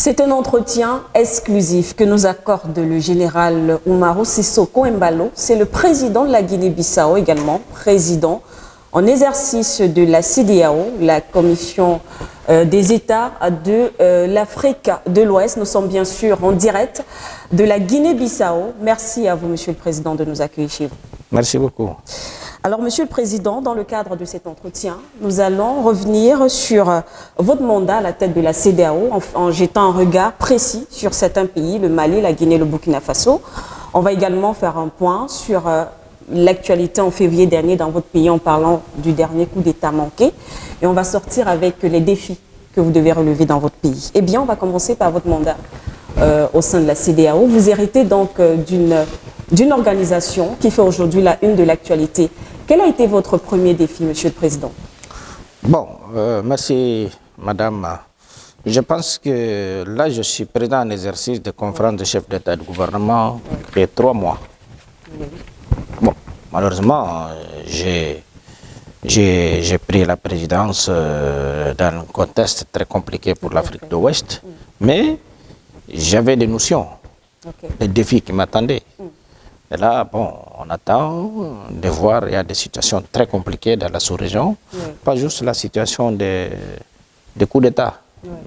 C'est un entretien exclusif que nous accorde le général Umaru Sissoko Embalo. C'est le président de la Guinée-Bissau également, président en exercice de la CEDEAO, la Commission des États de l'Afrique de l'Ouest. Nous sommes bien sûr en direct de la Guinée-Bissau. Merci à vous, Monsieur le Président, de nous accueillir chez vous. Merci beaucoup. Alors, Monsieur le Président, dans le cadre de cet entretien, nous allons revenir sur votre mandat à la tête de la CEDEAO en jetant un regard précis sur certains pays, le Mali, la Guinée, le Burkina Faso. On va également faire un point sur l'actualité en février dernier dans votre pays en parlant du dernier coup d'État manqué. Et on va sortir avec les défis que vous devez relever dans votre pays. Eh bien, on va commencer par votre mandat au sein de la CEDEAO. Vous héritez donc d'une organisation qui fait aujourd'hui la une de l'actualité. Quel a été votre premier défi, Monsieur le Président? Bon, merci, Madame. Je pense que là, je suis président en exercice de conférence de chefs d'État et de gouvernement depuis 3 mois. Bon, malheureusement, j'ai pris la présidence dans un contexte très compliqué pour l'Afrique de l'Ouest, mais j'avais des notions, des défis qui m'attendaient. Et là, bon, on attend de voir, il y a des situations très compliquées dans la sous-région, pas juste la situation des coups d'État,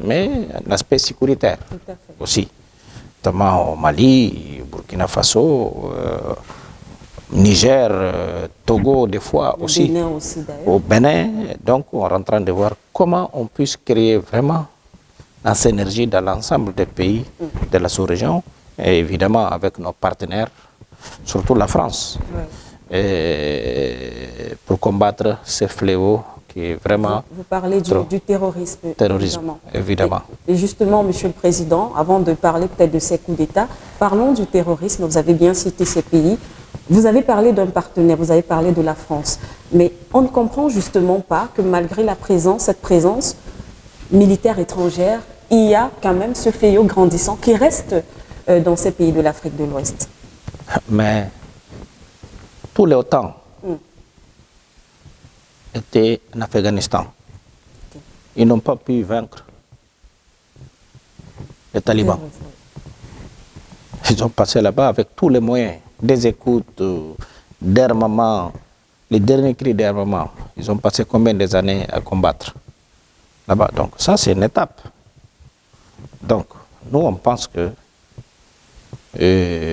mais l'aspect sécuritaire aussi, notamment au Mali, Burkina Faso, Niger, Togo des fois aussi, au Bénin. Donc on est en train de voir comment on puisse créer vraiment la synergie dans l'ensemble des pays de la sous-région, et évidemment avec nos partenaires, surtout la France, et pour combattre ces fléaux qui est vraiment... Vous parlez du terrorisme. Évidemment. Et justement, Monsieur le Président, avant de parler peut-être de ces coups d'État, parlons du terrorisme. Vous avez bien cité ces pays. Vous avez parlé d'un partenaire, vous avez parlé de la France. Mais on ne comprend justement pas que malgré cette présence militaire étrangère, il y a quand même ce fléau grandissant qui reste dans ces pays de l'Afrique de l'Ouest. Mais tous les OTAN étaient en Afghanistan. Ils n'ont pas pu vaincre les talibans. Ils ont passé là-bas avec tous les moyens, des écoutes, d'armement, les derniers cris d'armement. Ils ont passé combien des années à combattre là-bas. Donc ça, c'est une étape. Donc, nous, on pense que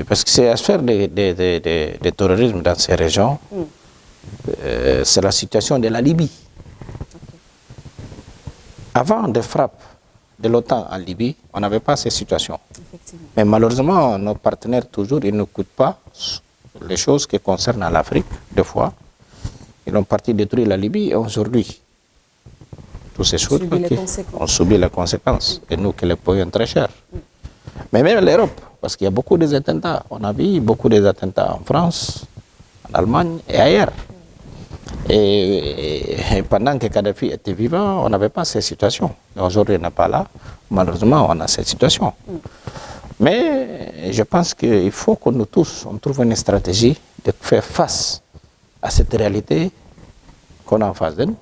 parce que c'est à faire de terrorisme dans ces régions, c'est la situation de la Libye. Avant des frappes de l'OTAN en Libye, on n'avait pas ces situations. Mais malheureusement, nos partenaires, toujours, ils n'écoutent pas les choses qui concernent l'Afrique, des fois. Ils ont parti détruire la Libye et aujourd'hui, tous ces choses, on subit les conséquences. Et nous qui les payons très cher. Mais même l'Europe, parce qu'il y a beaucoup d'attentats. On a vu beaucoup d'attentats en France, en Allemagne et ailleurs. Et pendant que Kadhafi était vivant, on n'avait pas ces situations. Aujourd'hui, on n'est pas là. Malheureusement, on a cette situation. Mais je pense qu'il faut que nous tous, on trouve une stratégie de faire face à cette réalité qu'on a en face de nous.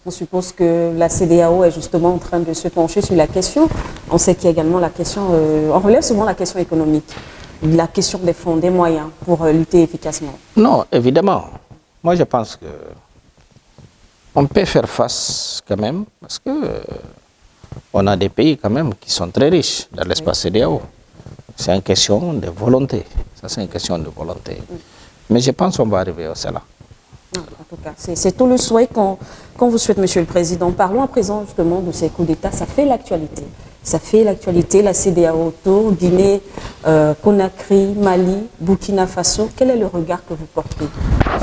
On suppose que la CEDEAO est justement en train de se pencher sur la question. On sait qu'il y a également la question, on relève souvent la question économique, la question des fonds, des moyens pour lutter efficacement. Non, évidemment. Moi, je pense que on peut faire face quand même, parce que on a des pays quand même qui sont très riches dans l'espace CEDEAO. C'est une question de volonté. Ça, c'est une question de volonté. Mais je pense qu'on va arriver à cela. En tout cas, c'est tout le souhait qu'on vous souhaite, Monsieur le Président. Parlons à présent justement de ces coups d'État. Ça fait l'actualité. Ça fait l'actualité, la CEDEAO autour, Guinée, Conakry, Mali, Burkina Faso. Quel est le regard que vous portez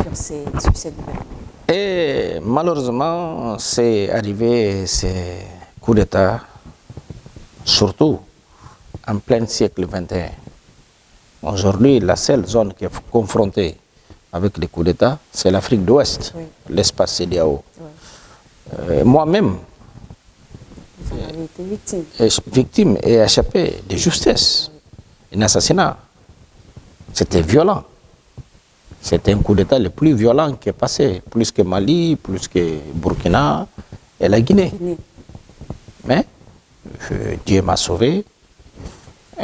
sur ces gouvernements? Et malheureusement, c'est arrivé, ces coups d'État, surtout en plein siècle XXI. Aujourd'hui, la seule zone qui est confrontée avec les coups d'État, c'est l'Afrique de l'Ouest, l'espace CEDEAO. Moi-même, victime et échappé de justice, un assassinat. C'était violent. C'était un coup d'État le plus violent qui est passé, plus que Mali, plus que Burkina et la Guinée. Mais Dieu m'a sauvé.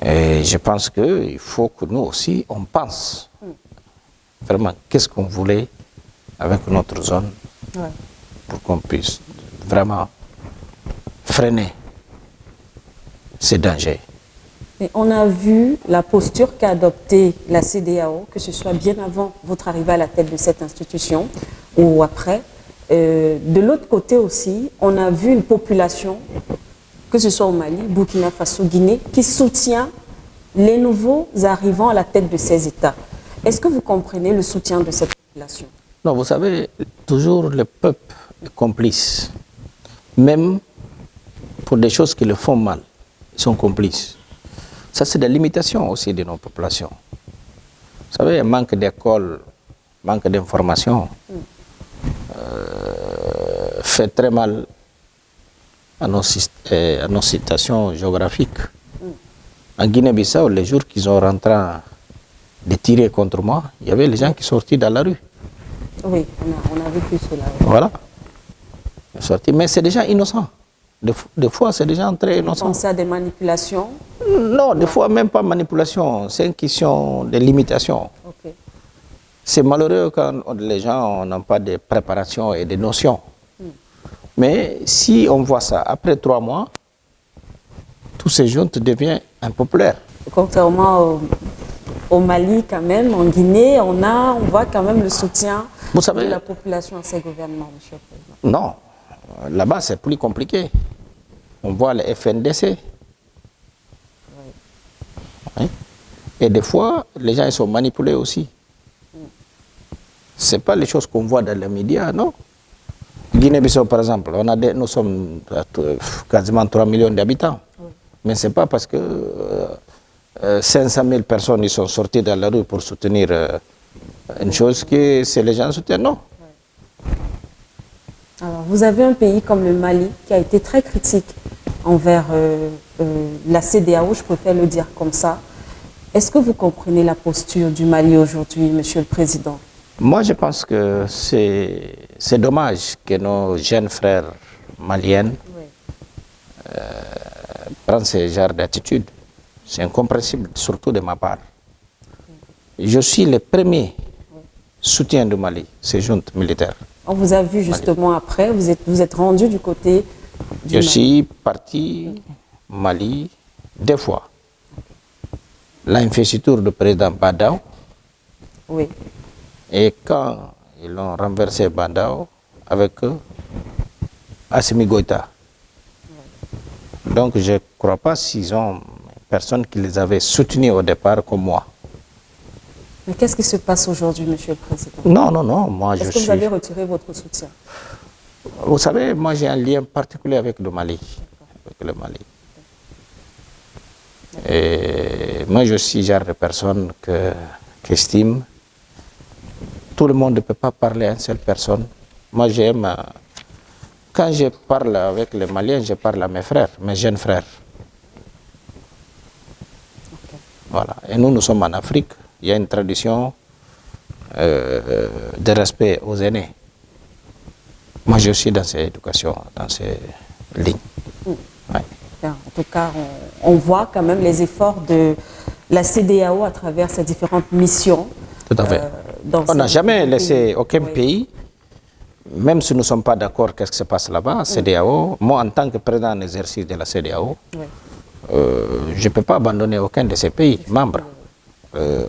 Et je pense qu'il faut que nous aussi, on pense vraiment qu'est-ce qu'on voulait avec notre zone pour qu'on puisse vraiment freiner ces dangers. Et on a vu la posture qu'a adoptée la CEDEAO, que ce soit bien avant votre arrivée à la tête de cette institution ou après. De l'autre côté aussi, on a vu une population, que ce soit au Mali, Burkina Faso, Guinée, qui soutient les nouveaux arrivants à la tête de ces États. Est-ce que vous comprenez le soutien de cette population? Non, vous savez, toujours le peuple est complice. Même pour des choses qui le font mal, ils sont complices. Ça, c'est des limitations aussi de nos populations. Vous savez, un manque d'école, manque d'information fait très mal à nos situations géographiques. En Guinée-Bissau, les jours qu'ils ont rentré de tirer contre moi, il y avait les gens qui sortaient dans la rue. Oui, on a vécu cela. Voilà. Mais c'est des gens innocents. Des fois, c'est des gens très innocents. Vous pensez à des manipulations? Non, des fois, même pas manipulation. C'est une question de limitation. Okay. C'est malheureux quand les gens n'ont pas de préparation et de notions. Mais si on voit ça, après 3 mois, tous ces jeunes deviennent impopulaires. Contrairement au Mali, quand même, en Guinée, on voit quand même le soutien de la population à ces gouvernements, monsieur le Président. Non, là-bas, c'est plus compliqué. On voit le FNDC. Oui. Et des fois, les gens ils sont manipulés aussi. Ce n'est pas les choses qu'on voit dans les médias, non. Guinée-Bissau, par exemple, nous sommes quasiment 3 millions d'habitants. Oui. Mais ce n'est pas parce que 500 000 personnes ils sont sorties dans la rue pour soutenir une chose que c'est les gens soutiennent, non. Oui. Alors, vous avez un pays comme le Mali qui a été très critique envers la CEDEAO, je préfère le dire comme ça. Est-ce que vous comprenez la posture du Mali aujourd'hui, monsieur le Président? Moi, je pense que c'est dommage que nos jeunes frères maliens prennent ce genre d'attitude. C'est incompréhensible, surtout de ma part. Je suis le premier soutien du Mali, ces juntes militaires. On vous a vu justement Mali. Après, vous êtes rendu du côté du Mali. Je suis parti au Mali 2 fois. L'investiture du président Badao. Oui. Et quand ils ont renversé Badao avec Assimi Goïta. Oui. Donc je ne crois pas s'ils ont personne qui les avait soutenus au départ comme moi. Mais qu'est-ce qui se passe aujourd'hui, monsieur le Président? Non, moi je suis... Est-ce que vous avez retiré votre soutien? Vous savez, moi j'ai un lien particulier avec le Mali. Et moi je suis le genre de personne qui estime tout le monde ne peut pas parler à une seule personne. Moi j'aime... Quand je parle avec les Maliens, je parle à mes frères, mes jeunes frères. Okay. Voilà. Et nous sommes en Afrique. Il y a une tradition de respect aux aînés. Moi, je suis dans cette éducation, dans ces lignes. Ouais. En tout cas, on voit quand même les efforts de la CEDEAO à travers ses différentes missions. Tout à fait. On n'a jamais laissé aucun pays, même si nous ne sommes pas d'accord qu'est-ce qui se passe là-bas, CEDEAO. Moi, en tant que président en exercice de la CEDEAO, je ne peux pas abandonner aucun de ces pays membres.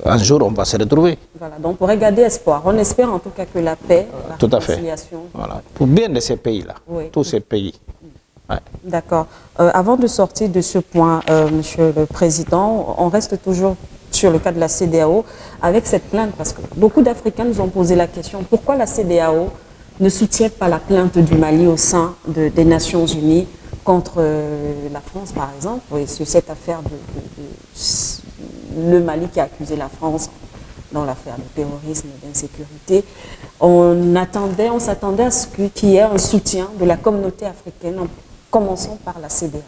Un jour, on va se retrouver. Voilà, donc pour garder espoir, on espère en tout cas que la paix, la réconciliation... Voilà, pour bien de ces pays-là, tous ces pays. Ouais. D'accord. Avant de sortir de ce point, monsieur le Président, on reste toujours sur le cas de la CEDEAO avec cette plainte, parce que beaucoup d'Africains nous ont posé la question, pourquoi la CEDEAO ne soutient pas la plainte du Mali au sein des Nations Unies contre la France, par exemple, sur cette affaire le Mali qui a accusé la France dans l'affaire de terrorisme et d'insécurité. On s'attendait à ce qu'il y ait un soutien de la communauté africaine, en commençant par la CEDEAO.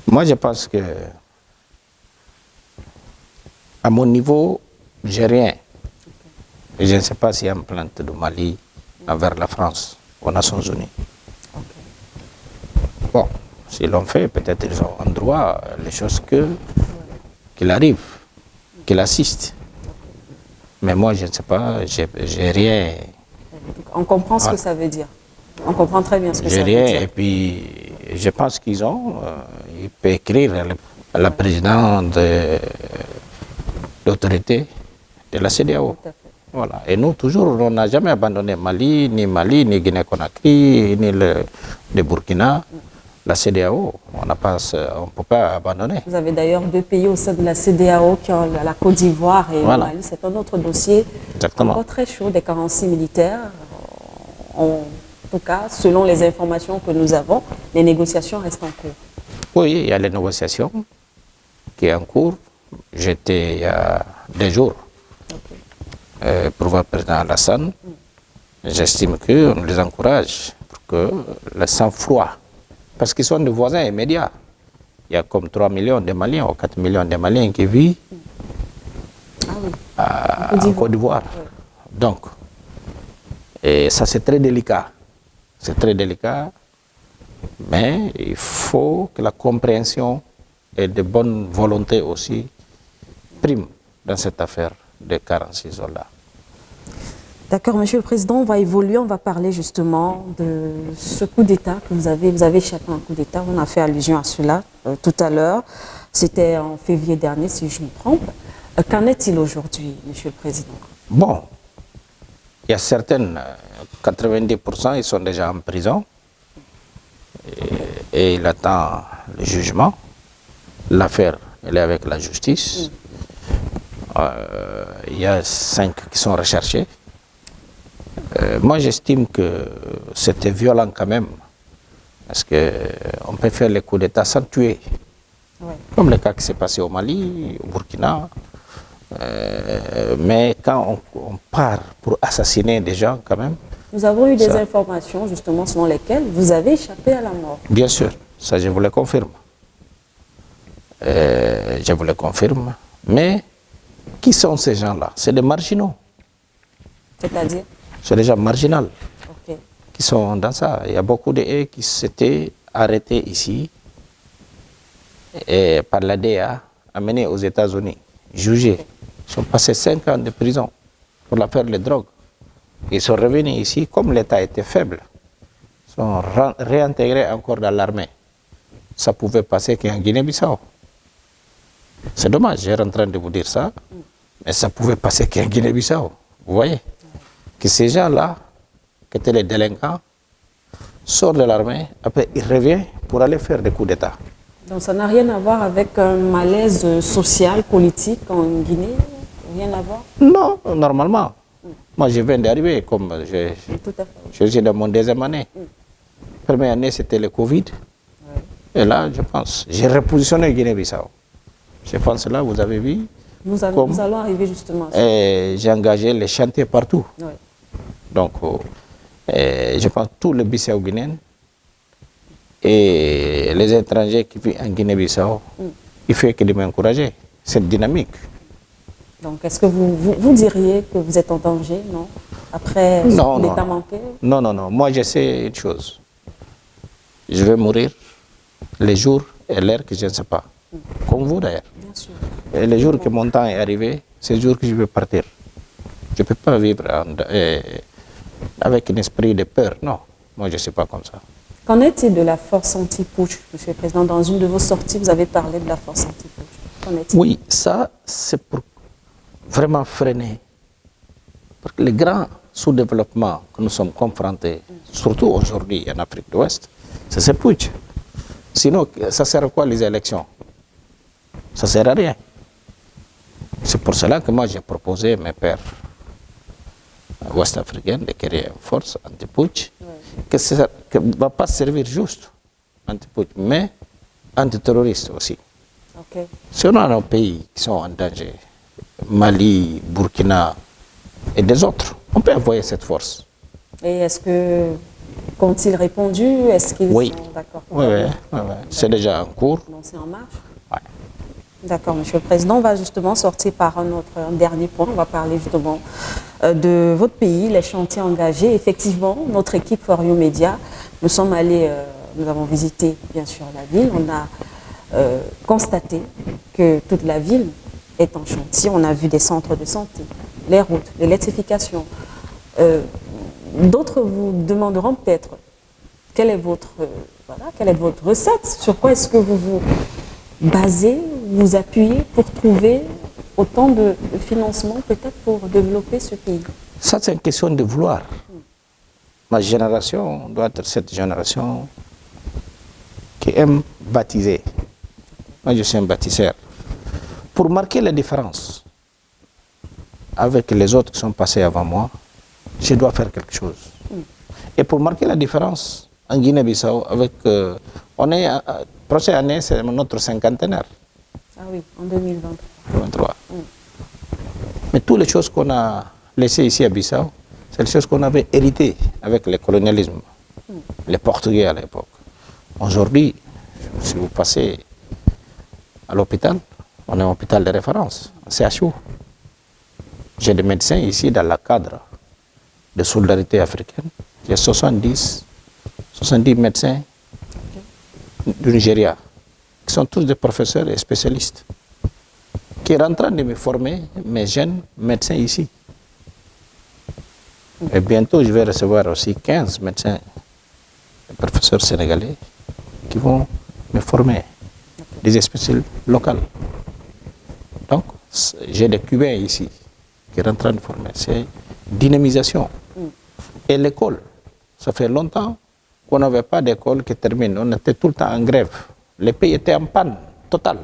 Moi, je pense que, à mon niveau, j'ai rien. Et je ne sais pas s'il y a une plainte du Mali envers la France aux Nations Unies. Bon, s'ils l'ont fait, peut-être ils ont en droit les choses qu'il arrive, qu'il assiste. Mais moi, je ne sais pas, j'ai rien. On comprend ce que ça veut dire. On comprend très bien ce que ça veut J'ai rien, dire. et puis je pense qu'ils ont, il peut écrire à la présidente de l'autorité de la CEDEAO. Tout à fait. Voilà. Et nous, toujours, on n'a jamais abandonné Mali, ni Guinée-Conakry, ni le Burkina. La CEDEAO, on ne peut pas abandonner. Vous avez d'ailleurs 2 pays au sein de la CEDEAO, qui ont la Côte d'Ivoire et Voilà. le Mali. C'est un autre dossier Exactement. encore très chaud des carencies militaires. En tout cas, selon les informations que nous avons, les négociations restent en cours. Oui, il y a les négociations qui sont en cours. J'étais il y a 2 jours pour voir le président Alassane. J'estime qu'on les encourage pour que le sang-froid, parce qu'ils sont des voisins immédiats. Il y a comme 3 millions de Maliens ou 4 millions de Maliens qui vivent en Côte d'Ivoire. Oui. Donc, et ça c'est très délicat. C'est très délicat, mais il faut que la compréhension et de bonne volonté aussi prime dans cette affaire de 46 soldats. D'accord, Monsieur le Président, on va évoluer, on va parler justement de ce coup d'État que vous avez échappé à un coup d'État. On a fait allusion à cela tout à l'heure. C'était en février dernier, si je me trompe. Qu'en est-il aujourd'hui, Monsieur le Président? Bon, il y a certaines, 90%, ils sont déjà en prison et il attend le jugement. L'affaire, elle est avec la justice. Il y a 5 qui sont recherchés. Moi, j'estime que c'était violent quand même, parce qu'on peut faire les coups d'État sans tuer, comme le cas qui s'est passé au Mali, au Burkina. Mais quand on part pour assassiner des gens, quand même... Nous avons eu des informations, justement, selon lesquelles vous avez échappé à la mort. Bien sûr, ça je vous le confirme. Je vous le confirme. Mais qui sont ces gens-là? C'est des marginaux. C'est-à-dire? C'est des gens marginaux Ok. qui sont dans ça. Il y a beaucoup d'eux qui s'étaient arrêtés ici et par la DEA, amenés aux États-Unis, jugés. Ils sont passés 5 ans de prison pour l'affaire des drogues. Ils sont revenus ici, comme l'État était faible. Ils sont réintégrés encore dans l'armée. Ça pouvait passer qu'en Guinée-Bissau. C'est dommage, j'ai en train de vous dire ça, mais ça pouvait passer qu'en Guinée-Bissau. Vous voyez? Que ces gens-là, qui étaient les délinquants, sortent de l'armée, après ils reviennent pour aller faire des coups d'État. Donc ça n'a rien à voir avec un malaise social, politique en Guinée? Rien à voir? Non, normalement. Moi, je viens d'arriver, comme Tout à fait. je suis dans mon 2e année. Première année, c'était le Covid. Et là, je pense, j'ai repositionné Guinée-Bissau. Je pense là, vous avez vu. Nous allons arriver justement. J'ai engagé les chantiers partout. Oui. Donc, je pense tous les Bissau-Guinéens et les étrangers qui vivent en Guinée-Bissau, il faut qu'ils m'encouragent. C'est dynamique. Donc, est-ce que vous diriez que vous êtes en danger, non? Après l'État manqué? Non, non, non. Moi, je sais une chose. Je vais mourir les jours et l'heure que je ne sais pas. Comme vous, d'ailleurs. Bien sûr. Et les jours que mon temps est arrivé, c'est le jour que je vais partir. Je ne peux pas vivre avec un esprit de peur. Non, moi, je ne suis pas comme ça. Qu'en est-il de la force anti-putsch, Monsieur le Président? Dans une de vos sorties, vous avez parlé de la force anti-putsch. Qu'en est-il? Oui, ça, c'est pour vraiment freiner. Parce que le grand sous-développement que nous sommes confrontés, surtout aujourd'hui en Afrique de l'Ouest, c'est ce putsch. Sinon, ça sert à quoi les élections? Ça ne sert à rien. C'est pour cela que moi j'ai proposé à mes pères ouest-africains de créer une force anti-putsch qui ne va pas servir juste anti-putsch, mais anti-terroriste aussi. Okay. Si on a nos pays qui sont en danger, Mali, Burkina et des autres, on peut envoyer cette force. Et est-ce que, qu'ont-ils répondu? Est-ce qu'ils sont d'accord? Oui, c'est déjà en cours. Donc c'est en marche? Ouais. D'accord, Monsieur le Président. On va justement sortir par un dernier point. On va parler justement de votre pays, les chantiers engagés. Effectivement, notre équipe For You Media, nous sommes allés nous avons visité bien sûr la ville, on a constaté que toute la ville est en chantier. On a vu des centres de santé, les routes, l'électrification. D'autres vous demanderont peut-être quelle est votre recette, sur quoi est-ce que vous vous basez, vous appuyez pour trouver autant de financement peut-être pour développer ce pays. Ça, c'est une question de vouloir. Ma génération doit être cette génération qui aime baptiser. Moi, je suis un bâtisseur. Pour marquer la différence avec les autres qui sont passés avant moi, je dois faire quelque chose. Et pour marquer la différence en Guinée-Bissau, prochaine année, c'est notre cinquantenaire. Ah oui, en 2023. Mais toutes les choses qu'on a laissées ici à Bissau, c'est les choses qu'on avait héritées avec le colonialisme, les Portugais à l'époque. Aujourd'hui, si vous passez à l'hôpital, on est un hôpital de référence, un CHU. J'ai des médecins ici dans le cadre de solidarité africaine. Il y a 70 médecins du Nigeria, qui sont tous des professeurs et spécialistes, qui sont en train de me former, mes jeunes médecins ici. Et bientôt, je vais recevoir aussi 15 médecins et professeurs sénégalais qui vont me former, des spécialistes locaux. Donc, j'ai des Cubains ici qui sont en train de former. C'est dynamisation. Et l'école, ça fait longtemps qu'on n'avait pas d'école qui termine. On était tout le temps en grève. Les pays étaient en panne totale.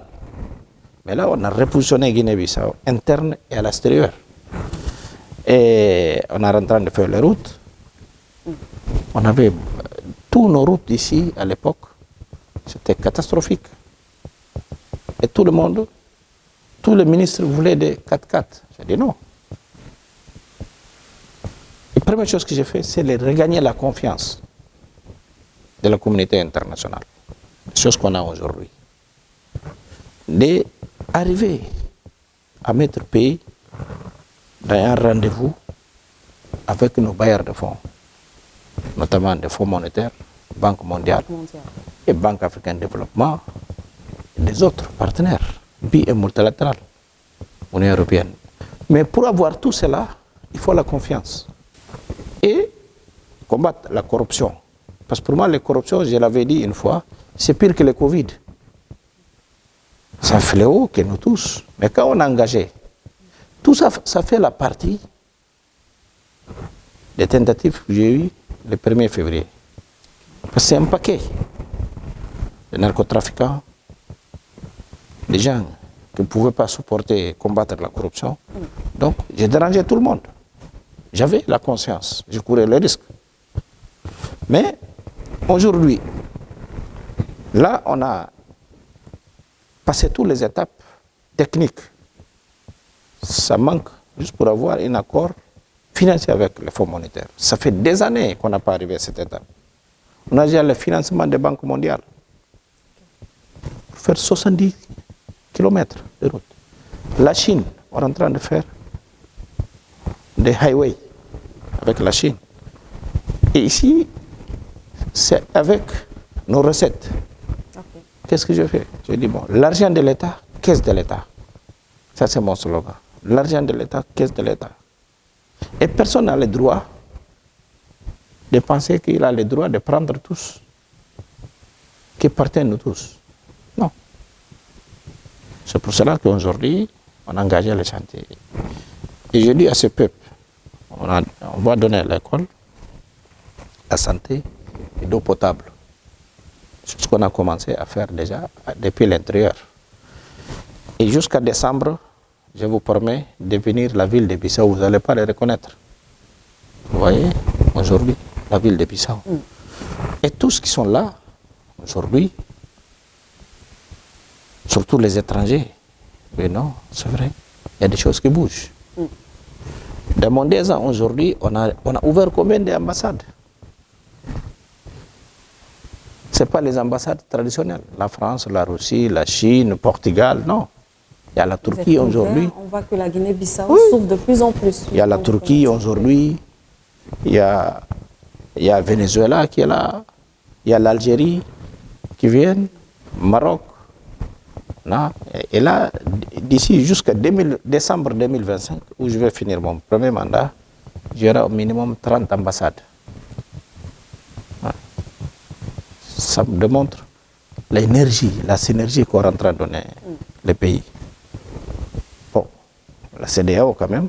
Mais là, on a repositionné Guinée-Bissau, interne et à l'extérieur. Et on est en train de faire les routes. On avait toutes nos routes ici à l'époque. C'était catastrophique. Et tout le monde, tous les ministres voulaient des 4x4. J'ai dit non. La première chose que j'ai fait, c'est de regagner la confiance de la communauté internationale. Les choses qu'on a aujourd'hui. D'arriver à mettre le pays dans un rendez-vous avec nos bailleurs de fonds, notamment des fonds monétaires, Banque mondiale et Banque africaine de développement, et des autres partenaires, bi- et multilatérales, Union européenne. Mais pour avoir tout cela, il faut la confiance. Et combattre la corruption. Parce que pour moi, la corruption, je l'avais dit une fois, c'est pire que le Covid. C'est un fléau que nous tous. Mais quand on est engagé, tout ça, ça fait la partie des tentatives que j'ai eues le 1er février. Parce que c'est un paquet de narcotrafiquants, des gens qui ne pouvaient pas supporter et combattre la corruption. Donc, j'ai dérangé tout le monde. J'avais la conscience, je courais le risque. Mais aujourd'hui, là, on a passé toutes les étapes techniques. Ça manque juste pour avoir un accord financier avec le Fonds monétaire. Ça fait des années qu'on n'a pas arrivé à cette étape. On a déjà le financement des banques mondiales pour faire 70 km de route. La Chine, on est en train de faire des highways avec la Chine. Et ici, c'est avec nos recettes. Okay. Qu'est-ce que je fais? Je dis, bon, l'argent de l'État, caisse de l'État. Ça, c'est mon slogan. L'argent de l'État, caisse de l'État. Et personne n'a le droit de penser qu'il a le droit de prendre tous, qui appartiennent à tous. Non. C'est pour cela qu'aujourd'hui, on a engagé les chantiers. Et je dis à ce peuple, on va donner l'école, la santé et l'eau potable. C'est ce qu'on a commencé à faire déjà depuis l'intérieur. Et jusqu'à décembre, je vous promets de venir la ville de Bissau, vous n'allez pas les reconnaître. Vous voyez, aujourd'hui, la ville de Bissau. Et tous qui sont là, aujourd'hui, surtout les étrangers, mais non, c'est vrai, il y a des choses qui bougent. Dans mon 2 ans, aujourd'hui, on a ouvert combien d'ambassades? Ce n'est pas les ambassades traditionnelles, la France, la Russie, la Chine, le Portugal, non. Il y a la Turquie aujourd'hui. On voit que la Guinée-Bissau s'ouvre de plus en plus. Il y a la Turquie aujourd'hui, il y a Venezuela qui est là, il y a l'Algérie qui vient, Maroc. Non? Et là, d'ici jusqu'à décembre 2025, où je vais finir mon premier mandat, j'aurai au minimum 30 ambassades. Ça me démontre l'énergie, la synergie qu'on rentre à donner les pays. Bon, la CEDEAO quand même,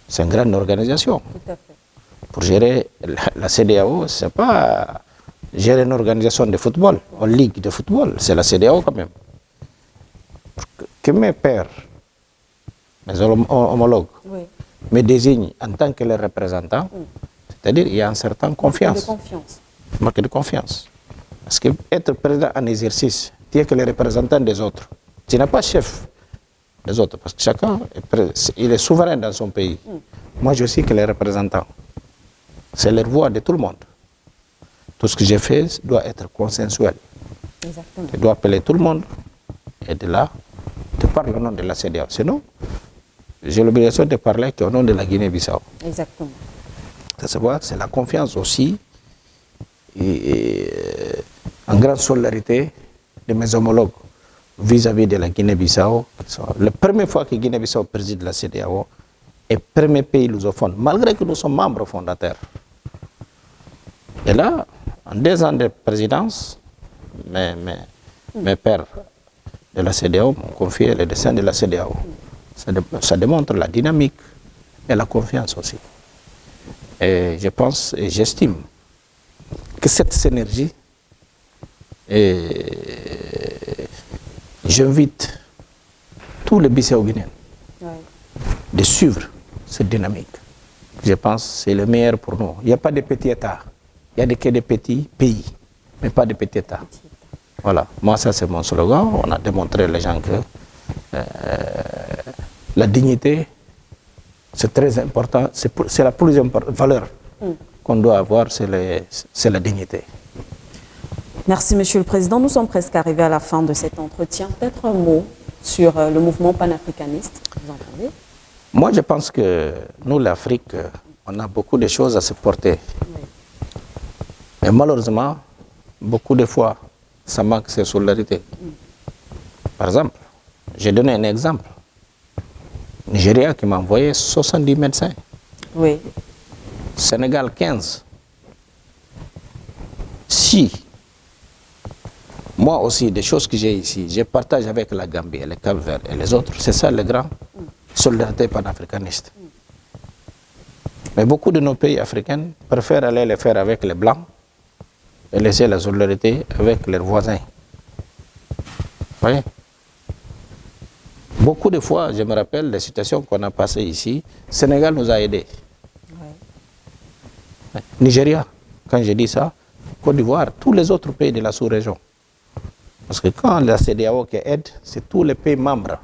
c'est une grande organisation. Tout à fait. Pour gérer la CEDEAO, c'est pas gérer une organisation de football, une ligue de football, c'est la CEDEAO quand même. Que mes pairs, mes homologues, Oui. me désignent en tant que les représentants, c'est-à-dire il y a un certain confiance. Marque de confiance. Parce que être président en exercice, tu es que les représentants des autres. Tu n'es pas chef des autres, parce que chacun il est souverain dans son pays. Moi, je suis que les représentants. C'est leur voix de tout le monde. Tout ce que j'ai fait doit être consensuel. Exactement. Je dois appeler tout le monde et de là, de parler au nom de la CEDEAO. Sinon, j'ai l'obligation de parler au nom de la Guinée-Bissau. Exactement. Ça se voit, c'est la confiance aussi et en grande solidarité de mes homologues vis-à-vis de la Guinée-Bissau. La première fois que Guinée-Bissau préside la CEDEAO est le premier pays lusophone, malgré que nous sommes membres fondateurs. Et là, en 2 ans de présidence, mes pairs de la CEDEAO m'ont confié le dessin de la CEDEAO. Ça démontre la dynamique et la confiance aussi. Et je pense et j'estime que cette synergie, j'invite tous les Bissau-Guinéens de suivre cette dynamique. Je pense que c'est le meilleur pour nous. Il n'y a pas de petits États, il y a que des petits pays, mais pas de petits États. Voilà, moi ça c'est mon slogan. On a démontré aux gens que la dignité, c'est très important, c'est la plus importante valeur qu'on doit avoir, c'est la dignité. Merci, Monsieur le Président. Nous sommes presque arrivés à la fin de cet entretien. Peut-être un mot sur le mouvement panafricaniste, vous entendez? Moi, je pense que nous, l'Afrique, on a beaucoup de choses à se porter. Oui. Mais malheureusement, beaucoup de fois, ça manque de solidarité. Par exemple, j'ai donné un exemple. Nigeria qui m'a envoyé 70 médecins. Oui. Sénégal, 15. Si, moi aussi, des choses que j'ai ici, je partage avec la Gambie, et le Cap-Vert et les autres, c'est ça le grand solidarité panafricaniste. Mais beaucoup de nos pays africains préfèrent aller le faire avec les Blancs et laisser la solidarité avec leurs voisins. Vous voyez? Beaucoup de fois, je me rappelle des situations qu'on a passées ici, le Sénégal nous a aidés. Ouais. Nigeria, quand je dis ça, Côte d'Ivoire, tous les autres pays de la sous-région. Parce que quand la CEDEAO qui aide, c'est tous les pays membres,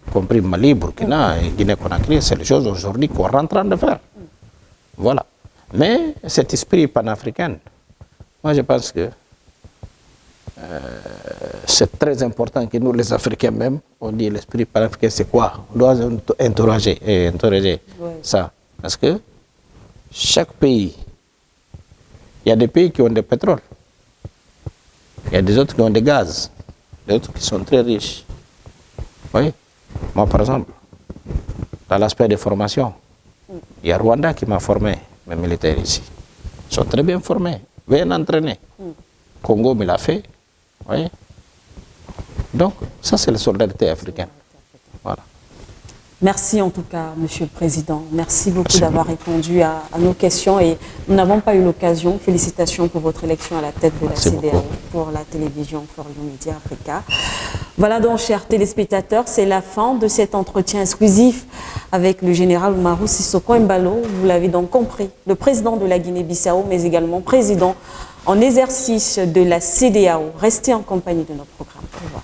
y compris Mali, Burkina et Guinée-Conakry, c'est les choses aujourd'hui qu'on est en train de faire. Voilà. Mais cet esprit panafricain, moi je pense que c'est très important que nous les Africains même, on dit l'esprit panafricain c'est quoi? On doit interroger ça. Parce que chaque pays, il y a des pays qui ont du pétrole, il y a des autres qui ont du gaz, des autres qui sont très riches. Oui. Moi par exemple, dans l'aspect de formation, il y a Rwanda qui m'a formé, mes militaires ici. Ils sont très bien formés, bien entraînés. Congo me l'a fait. Oui. Donc, ça c'est la solidarité africaine. Voilà. Merci en tout cas, Monsieur le Président. Merci beaucoup d'avoir répondu à nos questions et nous n'avons pas eu l'occasion. Félicitations pour votre élection à la tête de la CEDEAO pour la télévision For You Media Africa. Voilà donc, chers téléspectateurs, c'est la fin de cet entretien exclusif avec le général Umaru Sissoko Embalo. Vous l'avez donc compris, le président de la Guinée-Bissau, mais également président en exercice de la CEDEAO. Restez en compagnie de notre programme. Au revoir.